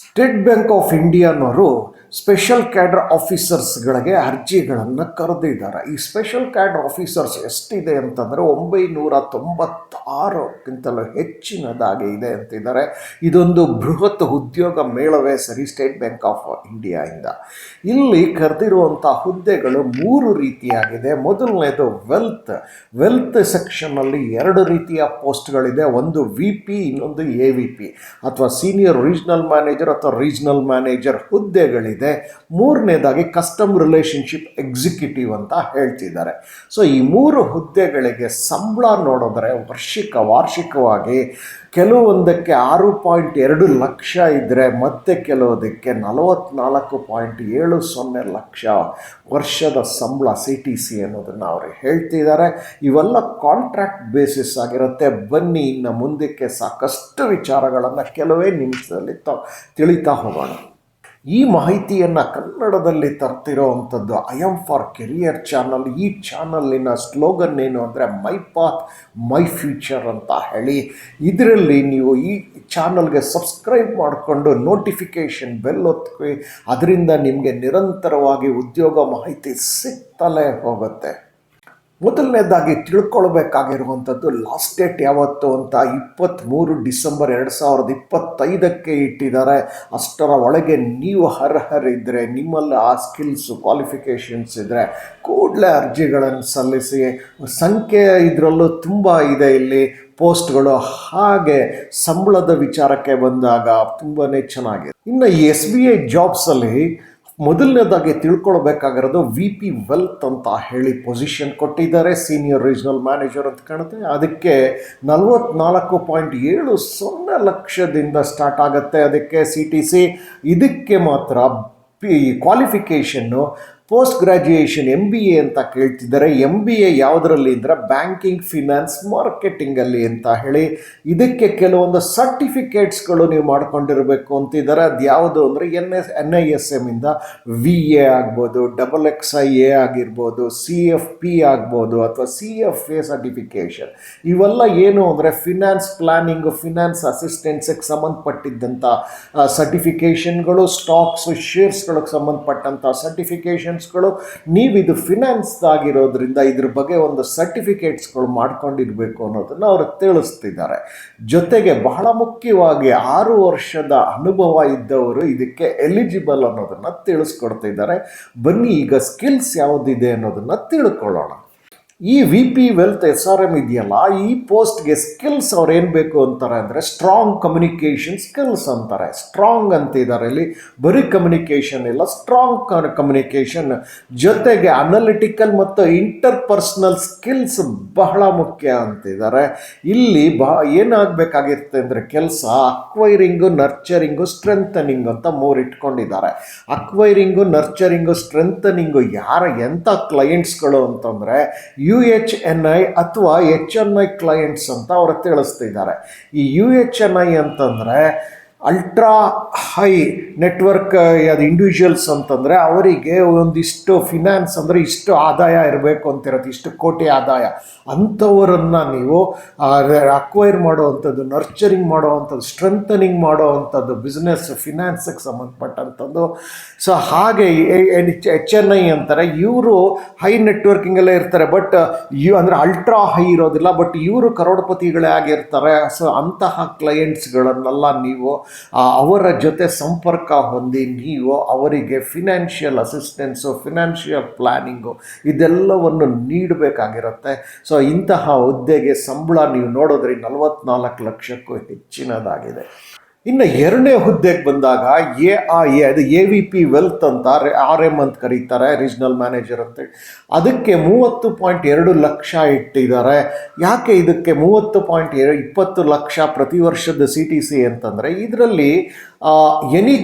State bank of ಇಂಡಿಯಾನವರು special cadre ಆಫೀಸರ್ಸ್ಗಳಿಗೆ ಅರ್ಜಿಗಳನ್ನು ಕರೆದಿದ್ದಾರೆ. ಈ ಸ್ಪೆಷಲ್ ಕ್ಯಾಡರ್ ಆಫೀಸರ್ಸ್ ಎಷ್ಟಿದೆ ಅಂತಂದರೆ 996ಕ್ಕಿಂತಲೂ ಹೆಚ್ಚಿನದಾಗಿ ಇದೆ ಅಂತಿದ್ದಾರೆ. ಇದೊಂದು ಬೃಹತ್ ಉದ್ಯೋಗ ಮೇಳವೇ ಸರಿ ಸ್ಟೇಟ್ ಬ್ಯಾಂಕ್ ಆಫ್ ಇಂಡಿಯಾಯಿಂದ. ಇಲ್ಲಿ ಕರೆದಿರುವಂಥ ಹುದ್ದೆಗಳು 3 ರೀತಿಯಾಗಿದೆ. ಮೊದಲನೇದು ವೆಲ್ತ್ ಸೆಕ್ಷನ್ನಲ್ಲಿ 2 ರೀತಿಯ ಪೋಸ್ಟ್ಗಳಿದೆ. ಒಂದು VP, ಇನ್ನೊಂದು AVP ಅಥವಾ ಸೀನಿಯರ್ ರೀಜನಲ್ ಮ್ಯಾನೇಜರ್ ಅಥವಾ ರೀಜನಲ್ ಮ್ಯಾನೇಜರ್ ಹುದ್ದೆಗಳಿದೆ. ಮೂರನೇದಾಗಿ ಕಸ್ಟಮ್ ರಿಲೇಷನ್ಶಿಪ್ ಎಕ್ಸಿಕ್ಯೂಟಿವ್ ಅಂತ ಹೇಳ್ತಿದ್ದಾರೆ. ಸೊ ಈ 3 ಹುದ್ದೆಗಳಿಗೆ ಸಂಬಳ ನೋಡಿದ್ರೆ ವಾರ್ಷಿಕವಾಗಿ ಕೆಲವೊಂದಕ್ಕೆ 6.2 ಲಕ್ಷ ಇದ್ದರೆ ಮತ್ತೆ ಕೆಲವುದಕ್ಕೆ 44.70 ಲಕ್ಷ ವರ್ಷದ ಸಂಬಳ CTC ಅನ್ನೋದನ್ನು ಅವರು ಹೇಳ್ತಿದ್ದಾರೆ. ಇವೆಲ್ಲ ಕಾಂಟ್ರಾಕ್ಟ್ ಬೇಸಿಸ್ ಆಗಿರುತ್ತೆ. ಬನ್ನಿ ಇನ್ನು ಮುಂದಕ್ಕೆ ಸಾಕಷ್ಟು ವಿಚಾರಗಳನ್ನು ಕೆಲವೇ ನಿಮಿಷದಲ್ಲಿ ತಿಳಿತಾ ಹೋಗೋಣ. ಈ ಮಾಹಿತಿಯನ್ನು ಕನ್ನಡದಲ್ಲಿ ತರ್ತಿರೋವಂಥದ್ದು IAM ಫಾರ್ ಕೆರಿಯರ್ ಚಾನಲ್. ಈ ಚಾನಲ್ಲಿನ ಸ್ಲೋಗನ್ ಏನು ಅಂದರೆ ಮೈ ಪಾತ್ ಮೈ ಫ್ಯೂಚರ್ ಅಂತ ಹೇಳಿ. ಇದರಲ್ಲಿ ನೀವು ಈ ಚಾನಲ್ಗೆ ಸಬ್ಸ್ಕ್ರೈಬ್ ಮಾಡಿಕೊಂಡು ನೋಟಿಫಿಕೇಷನ್ ಬೆಲ್ ಒತ್ತಿ, ಅದರಿಂದ ನಿಮಗೆ ನಿರಂತರವಾಗಿ ಉದ್ಯೋಗ ಮಾಹಿತಿ ಸಿಗ್ತಲೇ ಹೋಗುತ್ತೆ. ಮೊದಲನೇದಾಗಿ ತಿಳ್ಕೊಳ್ಬೇಕಾಗಿರುವಂಥದ್ದು ಲಾಸ್ಟ್ ಡೇಟ್ ಯಾವತ್ತು ಅಂತ 23 ಡಿಸೆಂಬರ್ 2025ಕ್ಕೆ ಇಟ್ಟಿದ್ದಾರೆ. ಅಷ್ಟರ ಒಳಗೆ ನೀವು ಅರ್ಹರಿದ್ದರೆ, ನಿಮ್ಮಲ್ಲಿ ಆ ಸ್ಕಿಲ್ಸು ಕ್ವಾಲಿಫಿಕೇಷನ್ಸ್ ಇದ್ದರೆ ಕೂಡಲೇ ಅರ್ಜಿಗಳನ್ನು ಸಲ್ಲಿಸಿ. ಸಂಖ್ಯೆ ಇದರಲ್ಲೂ ತುಂಬ ಇದೆ ಇಲ್ಲಿ ಪೋಸ್ಟ್ಗಳು. ಹಾಗೆ ಸಂಬಳದ ವಿಚಾರಕ್ಕೆ ಬಂದಾಗ ತುಂಬಾ ಚೆನ್ನಾಗಿದೆ. ಇನ್ನು ಈ SBI ಜಾಬ್ಸಲ್ಲಿ ಮೊದಲನೇದಾಗಿ ತಿಳ್ಕೊಳ್ಬೇಕಾಗಿರೋದು VP ವೆಲ್ತ್ ಅಂತ ಹೇಳಿ ಪೊಸಿಷನ್ ಕೊಟ್ಟಿದ್ದಾರೆ. ಸೀನಿಯರ್ ರೀಜನಲ್ ಮ್ಯಾನೇಜರ್ ಅಂತ ಕಾಣುತ್ತೆ. ಅದಕ್ಕೆ 44.70 ಲಕ್ಷದಿಂದ ಸ್ಟಾರ್ಟ್ ಆಗುತ್ತೆ. ಅದಕ್ಕೆ CTC. ಇದಕ್ಕೆ ಮಾತ್ರ ಕ್ವಾಲಿಫಿಕೇಷನ್ನು ಪೋಸ್ಟ್ ಗ್ರ್ಯಾಜುಯೇಷನ್ MBA ಅಂತ ಕೇಳ್ತಿದ್ದಾರೆ. MBA ಯಾವುದರಲ್ಲಿ ಅಂದರೆ ಬ್ಯಾಂಕಿಂಗ್, ಫಿನಾನ್ಸ್, ಮಾರ್ಕೆಟಿಂಗಲ್ಲಿ ಅಂತ ಹೇಳಿ. ಇದಕ್ಕೆ ಕೆಲವೊಂದು ಸರ್ಟಿಫಿಕೇಟ್ಸ್ಗಳು ನೀವು ಮಾಡ್ಕೊಂಡಿರಬೇಕು ಅಂತಿದ್ದಾರೆ. ಅದು ಯಾವುದು ಅಂದರೆ NISM ಇಂದ VA ಆಗ್ಬೋದು, XXIA ಆಗಿರ್ಬೋದು, CFP ಆಗ್ಬೋದು ಅಥವಾ CFA ಸರ್ಟಿಫಿಕೇಷನ್. ಇವೆಲ್ಲ ಏನು ಅಂದರೆ ಫಿನಾನ್ಸ್ ಪ್ಲಾನಿಂಗು, ಫಿನಾನ್ಸ್ ಅಸಿಸ್ಟೆನ್ಸಿಗೆ ಸಂಬಂಧಪಟ್ಟಿದ್ದಂಥ ಸರ್ಟಿಫಿಕೇಷನ್ಗಳು, ಸ್ಟಾಕ್ಸು, ಶೇರ್ಸ್ಗಳಿಗೆ ಸಂಬಂಧಪಟ್ಟಂಥ ಸರ್ಟಿಫಿಕೇಷನ್. ನೀವಿದು ಫಿನಾನ್ಸ್ದಾಗಿರೋದ್ರಿಂದ ಇದ್ರ ಬಗ್ಗೆ ಒಂದು ಸರ್ಟಿಫಿಕೇಟ್ಸ್ಗಳು ಮಾಡ್ಕೊಂಡಿರಬೇಕು ಅನ್ನೋದನ್ನು ಅವರು ತಿಳಿಸ್ತಿದ್ದಾರೆ. ಜೊತೆಗೆ ಬಹಳ ಮುಖ್ಯವಾಗಿ 6 ವರ್ಷದ ಅನುಭವ ಇದ್ದವರು ಇದಕ್ಕೆ ಎಲಿಜಿಬಲ್ ಅನ್ನೋದನ್ನು ತಿಳಿಸ್ಕೊಡ್ತಿದ್ದಾರೆ. ಬನ್ನಿ ಈಗ ಸ್ಕಿಲ್ಸ್ ಯಾವುದಿದೆ ಅನ್ನೋದನ್ನು ತಿಳ್ಕೊಳ್ಳೋಣ. ಈ VP ವೆಲ್ತ್ SRM ಇದೆಯಲ್ಲ, ಈ ಪೋಸ್ಟ್ಗೆ ಸ್ಕಿಲ್ಸ್ ಅವ್ರು ಏನು ಬೇಕು ಅಂತಾರೆ ಅಂದರೆ ಸ್ಟ್ರಾಂಗ್ ಕಮ್ಯುನಿಕೇಷನ್ ಸ್ಕಿಲ್ಸ್ ಅಂತಾರೆ. ಸ್ಟ್ರಾಂಗ್ ಅಂತಿದ್ದಾರೆ ಇಲ್ಲಿ. ಬರೀ ಕಮ್ಯುನಿಕೇಷನ್ ಇಲ್ಲ, ಸ್ಟ್ರಾಂಗ್ ಕಮ್ಯುನಿಕೇಷನ್ ಜೊತೆಗೆ ಅನಲಿಟಿಕಲ್ ಮತ್ತು ಇಂಟರ್ಪರ್ಸನಲ್ ಸ್ಕಿಲ್ಸ್ ಬಹಳ ಮುಖ್ಯ ಅಂತಿದ್ದಾರೆ. ಇಲ್ಲಿ ಏನಾಗಬೇಕಾಗಿರುತ್ತೆ ಅಂದರೆ ಕೆಲಸ ಅಕ್ವೈರಿಂಗು, ನರ್ಚರಿಂಗು, ಸ್ಟ್ರೆಂಥನಿಂಗ್ ಅಂತ 3 ಇಟ್ಕೊಂಡಿದ್ದಾರೆ. ಅಕ್ವೈರಿಂಗು, ನರ್ಚರಿಂಗು, ಸ್ಟ್ರೆಂಥನಿಂಗು ಎಂಥ ಕ್ಲೈಂಟ್ಸ್ಗಳು ಅಂತಂದರೆ UHNI ಅಥವಾ HNI ಕ್ಲೈಂಟ್ಸ್ ಅಂತ ಅವರು ತಿಳಿಸ್ತಿದ್ದಾರೆ. ಈ UHNI ಅಂತಂದರೆ ಅಲ್ಟ್ರಾ ಹೈ ನೆಟ್ವರ್ಕ್ ಅದು ಇಂಡಿವಿಜುವಲ್ಸ್ ಅಂತಂದರೆ ಅವರಿಗೆ ಒಂದಿಷ್ಟು ಫಿನಾನ್ಸ್ ಅಂದರೆ ಇಷ್ಟು ಆದಾಯ ಇರಬೇಕು ಅಂತಿರುತ್ತೆ, ಇಷ್ಟು ಕೋಟಿ ಆದಾಯ. ಅಂಥವರನ್ನು ನೀವು ಅಕ್ವೈರ್ ಮಾಡುವಂಥದ್ದು, ನರ್ಚರಿಂಗ್ ಮಾಡುವಂಥದ್ದು, ಸ್ಟ್ರೆಂಥನಿಂಗ್ ಮಾಡುವಂಥದ್ದು, ಬಿಸ್ನೆಸ್ ಫಿನಾನ್ಸಿಗೆ ಸಂಬಂಧಪಟ್ಟಂಥದ್ದು. ಸೊ ಹಾಗೆ HNI ಅಂತಾರೆ. ಇವರು ಹೈ ನೆಟ್ವರ್ಕಿಂಗೆಲ್ಲ ಇರ್ತಾರೆ, ಬಟ್ ಅಂದರೆ ಅಲ್ಟ್ರಾ ಹೈ ಇರೋದಿಲ್ಲ, ಬಟ್ ಇವರು ಕರೋಡ್ಪತಿಗಳೇ ಆಗಿರ್ತಾರೆ. ಸೊ ಅಂತಹ ಕ್ಲೈಂಟ್ಸ್ಗಳನ್ನೆಲ್ಲ ನೀವು ಅವರ ಜೊತೆ ಸಂಪರ್ಕ ಹೊಂದಿ ನೀವು ಅವರಿಗೆ ಫಿನಾನ್ಷಿಯಲ್ ಅಸಿಸ್ಟೆನ್ಸು, ಫಿನಾನ್ಷಿಯಲ್ ಪ್ಲ್ಯಾನಿಂಗು ಇದೆಲ್ಲವನ್ನು ನೀಡಬೇಕಾಗಿರುತ್ತೆ. ಸೊ ಇಂತಹ ಹುದ್ದೆಗೆ ಸಂಬಳ ನೀವು ನೋಡಿದ್ರೆ 44 ಲಕ್ಷಕ್ಕೂ ಹೆಚ್ಚಿನದಾಗಿದೆ. ಇನ್ನು 2ನೇ ಹುದ್ದೆಗೆ ಬಂದಾಗ AIA, ಅದು AVP ವೆಲ್ತ್ ಅಂತ RM ಅಂತ ಕರೀತಾರೆ, ರೀಜನಲ್ ಮ್ಯಾನೇಜರ್ ಅಂತೇಳಿ. ಅದಕ್ಕೆ 30.2 ಲಕ್ಷ ಇಟ್ಟಿದ್ದಾರೆ. ಯಾಕೆ ಇದಕ್ಕೆ 30.20 ಲಕ್ಷ ಪ್ರತಿ ವರ್ಷದ CTC ಅಂತಂದರೆ ಇದರಲ್ಲಿ ಎನಿ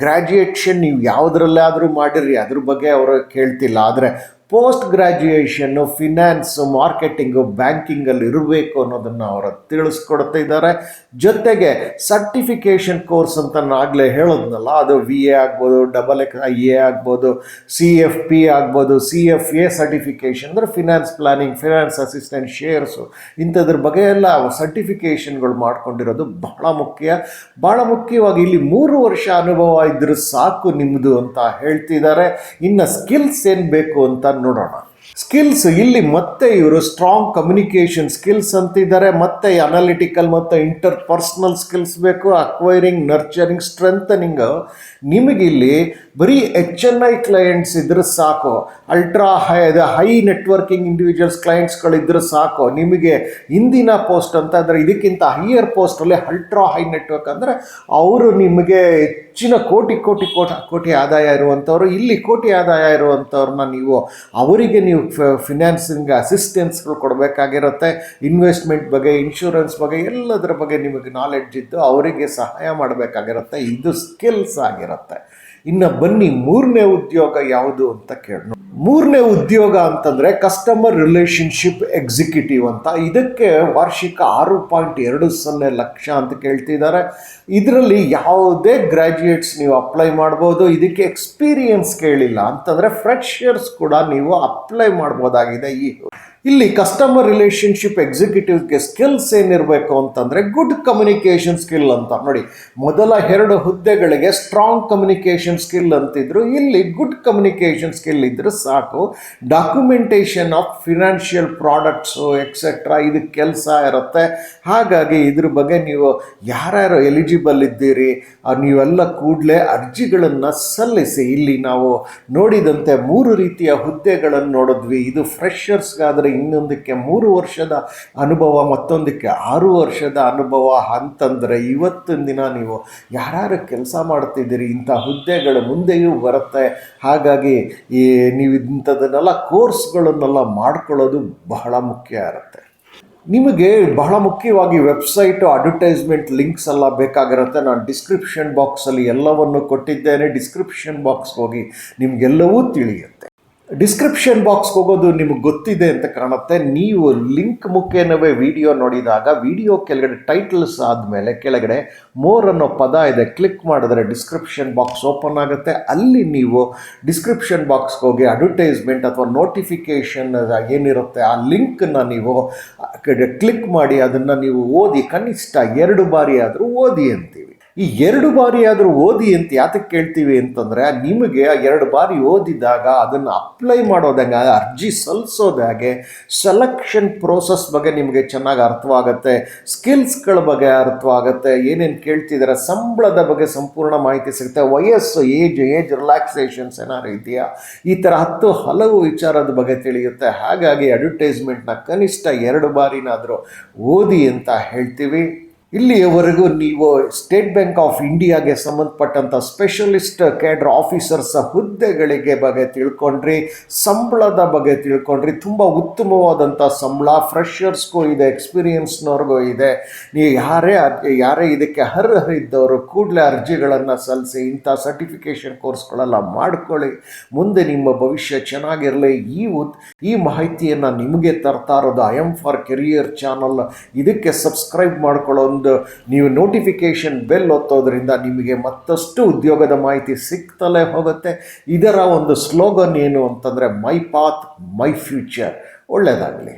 ಗ್ರ್ಯಾಜುಯೇಷನ್ ನೀವು ಯಾವುದ್ರಲ್ಲಾದರೂ ಮಾಡಿರಿ, ಅದ್ರ ಬಗ್ಗೆ ಅವರು ಕೇಳ್ತಿಲ್ಲ. ಆದರೆ ಪೋಸ್ಟ್ ಗ್ರ್ಯಾಜುಯೇಷನ್ನು ಫಿನಾನ್ಸು, ಮಾರ್ಕೆಟಿಂಗು, ಬ್ಯಾಂಕಿಂಗಲ್ಲಿ ಇರಬೇಕು ಅನ್ನೋದನ್ನು ಅವರು ತಿಳಿಸ್ಕೊಡ್ತಾ ಇದ್ದಾರೆ. ಜೊತೆಗೆ ಸರ್ಟಿಫಿಕೇಷನ್ ಕೋರ್ಸ್ ಅಂತ ನಾನು ಆಗಲೇ ಹೇಳೋದ್ನಲ್ಲ, ಅದು VA ಆಗ್ಬೋದು, XXIA ಆಗ್ಬೋದು, CFP ಆಗ್ಬೋದು, CFA ಸರ್ಟಿಫಿಕೇಷನ್ ಅಂದರೆ finance planning, finance assistant, shares, ಇಂಥದ್ರ ಬಗ್ಗೆ ಎಲ್ಲ ಸರ್ಟಿಫಿಕೇಷನ್ಗಳು ಮಾಡ್ಕೊಂಡಿರೋದು ಬಹಳ ಮುಖ್ಯವಾಗಿ ಇಲ್ಲಿ 3 ವರ್ಷ ಅನುಭವ ಇದ್ದರೂ ಸಾಕು ನಿಮ್ಮದು ಅಂತ ಹೇಳ್ತಿದ್ದಾರೆ. ಇನ್ನು ಸ್ಕಿಲ್ಸ್ ಏನು ಬೇಕು ಅಂತ ನೋಡೋಣ. ಸ್ಕಿಲ್ಸ್ ಇಲ್ಲಿ ಮತ್ತೆ ಇವರು ಸ್ಟ್ರಾಂಗ್ ಕಮ್ಯುನಿಕೇಷನ್ ಸ್ಕಿಲ್ಸ್ ಅಂತಿದ್ದಾರೆ, ಮತ್ತೆ ಅನಾಲಿಟಿಕಲ್ ಮತ್ತು ಇಂಟರ್ಪರ್ಸನಲ್ ಸ್ಕಿಲ್ಸ್ ಬೇಕು, ಅಕ್ವೈರಿಂಗ್, ನರ್ಚರಿಂಗ್, ಸ್ಟ್ರೆಂಥನಿಂಗ್. ನಿಮಗಿಲ್ಲಿ ಬರೀ HNI ಕ್ಲೈಂಟ್ಸ್ ಇದ್ರೆ ಸಾಕು, ಅಲ್ಟ್ರಾ ಹೈ ನೆಟ್ವರ್ಕಿಂಗ್ ಇಂಡಿವಿಜುವಲ್ಸ್ ಕ್ಲೈಂಟ್ಸ್ಗಳಿದ್ರೆ ಸಾಕು. ನಿಮಗೆ ಇಂದಿನ ಪೋಸ್ಟ್ ಅಂತ ಅಂದರೆ ಇದಕ್ಕಿಂತ ಹೈಯರ್ ಪೋಸ್ಟಲ್ಲಿ ಅಲ್ಟ್ರಾ ಹೈ ನೆಟ್ವರ್ಕ್ ಅಂದರೆ ಅವರು ನಿಮಗೆ ಹೆಚ್ಚಿನ ಕೋಟಿ ಆದಾಯ ಇರುವಂಥವ್ರು. ಇಲ್ಲಿ ಕೋಟಿ ಆದಾಯ ಇರುವಂಥವ್ರನ್ನ ಅವರಿಗೆ ನೀವು ಫಿನಾನ್ಸಿಂಗ್ ಅಸಿಸ್ಟೆನ್ಸ್ಗಳು ಕೊಡಬೇಕಾಗಿರುತ್ತೆ. ಇನ್ವೆಸ್ಟ್ಮೆಂಟ್ ಬಗ್ಗೆ, ಇನ್ಶೂರೆನ್ಸ್ ಬಗ್ಗೆ, ಎಲ್ಲದರ ಬಗ್ಗೆ ನಿಮಗೆ ನಾಲೆಡ್ಜ್ ಇದ್ದು ಅವರಿಗೆ ಸಹಾಯ ಮಾಡಬೇಕಾಗಿರುತ್ತೆ. ಇದು ಸ್ಕಿಲ್ಸ್ ಆಗಿರುತ್ತೆ. ಇನ್ನು ಬನ್ನಿ, 3ನೇ ಉದ್ಯೋಗ ಯಾವುದು ಅಂತ ಕೇಳೋಣ. 3ನೇ ಉದ್ಯೋಗ ಅಂತಂದರೆ ಕಸ್ಟಮರ್ ರಿಲೇಷನ್ಶಿಪ್ ಎಕ್ಸಿಕ್ಯೂಟಿವ್ ಅಂತ. ಇದಕ್ಕೆ ವಾರ್ಷಿಕ 6.20 ಲಕ್ಷ ಅಂತ ಕೇಳ್ತಿದ್ದಾರೆ. ಇದರಲ್ಲಿ ಯಾವುದೇ ಗ್ರ್ಯಾಜುಯೇಟ್ಸ್ ನೀವು ಅಪ್ಲೈ ಮಾಡ್ಬೋದು. ಇದಕ್ಕೆ ಎಕ್ಸ್ಪೀರಿಯನ್ಸ್ ಕೇಳಿಲ್ಲ ಅಂತಂದರೆ ಫ್ರೆಷರ್ಸ್ ಕೂಡ ನೀವು ಅಪ್ಲೈ ಮಾಡ್ಬೋದಾಗಿದೆ. ಇಲ್ಲಿ ಕಸ್ಟಮರ್ ರಿಲೇಷನ್ಶಿಪ್ ಎಕ್ಸಿಕ್ಯೂಟಿವ್ಗೆ ಸ್ಕಿಲ್ಸ್ ಏನಿರಬೇಕು ಅಂತಂದರೆ ಗುಡ್ ಕಮ್ಯುನಿಕೇಷನ್ ಸ್ಕಿಲ್ ಅಂತ. ನೋಡಿ, ಮೊದಲ 2 ಹುದ್ದೆಗಳಿಗೆ ಸ್ಟ್ರಾಂಗ್ ಕಮ್ಯುನಿಕೇಷನ್ ಸ್ಕಿಲ್ ಅಂತಿದ್ರು. ಇಲ್ಲಿ ಗುಡ್ ಕಮ್ಯುನಿಕೇಷನ್ ಸ್ಕಿಲ್ ಇದ್ರೆ ಸಾಕು. Documentation of financial products etcetera ಇದು ಕೆಲಸ ಇರುತ್ತೆ. ಹಾಗಾಗಿ ಇದ್ರ ಬಗ್ಗೆ ನೀವು ಯಾರ್ಯಾರು ಎಲಿಜಿಬಲ್ ಇದ್ದೀರಿ ನೀವೆಲ್ಲ ಕೂಡಲೇ ಅರ್ಜಿಗಳನ್ನು ಸಲ್ಲಿಸಿ. ಇಲ್ಲಿ ನಾವು ನೋಡಿದಂತೆ 3 ರೀತಿಯ ಹುದ್ದೆಗಳನ್ನು ನೋಡಿದ್ವಿ. ಇದು ಫ್ರೆಷರ್ಸ್ಗಾದರೆ ಇನ್ನೊಂದಕ್ಕೆ 3 ವರ್ಷದ ಅನುಭವ, ಮತ್ತೊಂದಕ್ಕೆ 6 ವರ್ಷದ ಅನುಭವ ಅಂತಂದರೆ ಇವತ್ತಿನ ದಿನ ನೀವು ಯಾರ್ಯಾರು ಕೆಲಸ ಮಾಡ್ತಿದ್ದೀರಿ ಇಂಥ ಹುದ್ದೆಗಳು ಮುಂದೆಯೂ ಬರುತ್ತೆ. ಹಾಗಾಗಿ ನೀವು ಇಂಥದನ್ನೆಲ್ಲ ಕೋರ್ಸ್ಗಳನ್ನೆಲ್ಲ ಮಾಡ್ಕೊಳ್ಳೋದು ಬಹಳ ಮುಖ್ಯ ಇರುತ್ತೆ. ನಿಮಗೆ ಬಹಳ ಮುಖ್ಯವಾಗಿ ವೆಬ್ಸೈಟು, ಅಡ್ವರ್ಟೈಸ್ಮೆಂಟ್ ಲಿಂಕ್ಸ್ ಎಲ್ಲ ಬೇಕಾಗಿರುತ್ತೆ. ನಾನು ಡಿಸ್ಕ್ರಿಪ್ಷನ್ ಬಾಕ್ಸಲ್ಲಿ ಎಲ್ಲವನ್ನು ಕೊಟ್ಟಿದ್ದೇನೆ. ಡಿಸ್ಕ್ರಿಪ್ಷನ್ ಬಾಕ್ಸ್ಗೆ ಹೋಗಿ ನಿಮಗೆಲ್ಲವೂ ತಿಳಿಯುತ್ತೆ. ಡಿಸ್ಕ್ರಿಪ್ಷನ್ ಬಾಕ್ಸ್ಗೆ ಹೋಗೋದು ನಿಮಗೆ ಗೊತ್ತಿದೆ ಅಂತ ಕಾಣುತ್ತೆ. ನೀವು ಲಿಂಕ್ ಮುಖೇನವೇ ವಿಡಿಯೋ ನೋಡಿದಾಗ ವಿಡಿಯೋ ಕೆಳಗಡೆ ಟೈಟಲ್ಸ್ ಆದಮೇಲೆ ಕೆಳಗಡೆ ಮೋರ್ ಅನ್ನೋ ಪದ ಇದೆ. ಕ್ಲಿಕ್ ಮಾಡಿದ್ರೆ ಡಿಸ್ಕ್ರಿಪ್ಷನ್ ಬಾಕ್ಸ್ ಓಪನ್ ಆಗುತ್ತೆ. ಅಲ್ಲಿ ನೀವು ಡಿಸ್ಕ್ರಿಪ್ಷನ್ ಬಾಕ್ಸ್ಗೆ ಹೋಗಿ ಅಡ್ವರ್ಟೈಸ್ಮೆಂಟ್ ಅಥವಾ ನೋಟಿಫಿಕೇಷನ್ ಏನಿರುತ್ತೆ ಆ ಲಿಂಕನ್ನು ನೀವು ಕ್ಲಿಕ್ ಮಾಡಿ ಅದನ್ನು ನೀವು ಓದಿ. ಕನಿಷ್ಠ 2 ಬಾರಿ ಆದರೂ ಓದಿ ಅಂತೀವಿ. ಈ 2 ಬಾರಿ ಆದರೂ ಓದಿ ಅಂತ ಯಾತಕ್ಕೆ ಕೇಳ್ತೀವಿ ಅಂತಂದರೆ, ನಿಮಗೆ 2 ಬಾರಿ ಓದಿದಾಗ ಅದನ್ನು ಅಪ್ಲೈ ಮಾಡೋದಂಗೆ, ಅರ್ಜಿ ಸಲ್ಲಿಸೋದಾಗೆ, ಸೆಲೆಕ್ಷನ್ ಪ್ರೋಸೆಸ್ ಬಗ್ಗೆ ನಿಮಗೆ ಚೆನ್ನಾಗಿ ಅರ್ಥವಾಗುತ್ತೆ, ಸ್ಕಿಲ್ಸ್ಗಳ ಬಗ್ಗೆ ಅರ್ಥವಾಗುತ್ತೆ, ಏನೇನು ಕೇಳ್ತಿದ್ದಾರೆ, ಸಂಬಳದ ಬಗ್ಗೆ ಸಂಪೂರ್ಣ ಮಾಹಿತಿ ಸಿಗುತ್ತೆ, ವಯಸ್ಸು, ಏಜ್ ರಿಲ್ಯಾಕ್ಸೇಷನ್ಸ್ ಏನಾದ್ರು ಇದೆಯಾ, ಈ ಥರ ಹಲವು ವಿಚಾರದ ಬಗ್ಗೆ ತಿಳಿಯುತ್ತೆ. ಹಾಗಾಗಿ ಅಡ್ವರ್ಟೈಸ್ಮೆಂಟ್ನ ಕನಿಷ್ಠ 2 ಬಾರಿನಾದರೂ ಓದಿ ಅಂತ ಹೇಳ್ತೀವಿ. ಇಲ್ಲಿಯವರೆಗೂ ನೀವು ಸ್ಟೇಟ್ ಬ್ಯಾಂಕ್ ಆಫ್ ಇಂಡಿಯಾಗೆ ಸಂಬಂಧಪಟ್ಟಂಥ ಸ್ಪೆಷಲಿಸ್ಟ್ ಕ್ಯಾಡರ್ ಆಫೀಸರ್ಸ್ ಹುದ್ದೆಗಳಿಗೆ ಬಗ್ಗೆ ತಿಳ್ಕೊಂಡ್ರಿ, ಸಂಬಳದ ಬಗ್ಗೆ ತಿಳ್ಕೊಂಡ್ರಿ. ತುಂಬ ಉತ್ತಮವಾದಂಥ ಸಂಬಳ ಫ್ರೆಷರ್ಸ್ಗೂ ಇದೆ, ಎಕ್ಸ್ಪೀರಿಯನ್ಸ್ನವ್ರಿಗೂ ಇದೆ. ನೀವು ಯಾರೇ ಇದಕ್ಕೆ ಅರ್ಹರಿದ್ದವರು ಕೂಡಲೇ ಅರ್ಜಿಗಳನ್ನು ಸಲ್ಲಿಸಿ ಇಂಥ ಸರ್ಟಿಫಿಕೇಷನ್ ಕೋರ್ಸ್ಗಳೆಲ್ಲ ಮಾಡ್ಕೊಳ್ಳಿ. ಮುಂದೆ ನಿಮ್ಮ ಭವಿಷ್ಯ ಚೆನ್ನಾಗಿರಲಿ. ಈ ಮಾಹಿತಿಯನ್ನು ನಿಮಗೆ ತರ್ತಾ ಇರೋದು IM ಫಾರ್ ಕೆರಿಯರ್ ಚಾನಲ್. ಇದಕ್ಕೆ ಸಬ್ಸ್ಕ್ರೈಬ್ ಮಾಡ್ಕೊಳ್ಳೋ ನೀವು ನೋಟಿಫಿಕೇಶನ್ ಬೆಲ್ ಒತ್ತೋದ್ರಿಂದ ನಿಮಗೆ ಮತ್ತಷ್ಟು ಉದ್ಯೋಗದ ಮಾಹಿತಿ ಸಿಗ್ತಲೇ ಹೋಗುತ್ತೆ. ಇದರ ಒಂದು ಸ್ಲೋಗನ್ ಏನು ಅಂತಂದರೆ, ಮೈ ಪಾತ್ ಮೈ ಫ್ಯೂಚರ್. ಒಳ್ಳೆಯದಾಗಲಿ.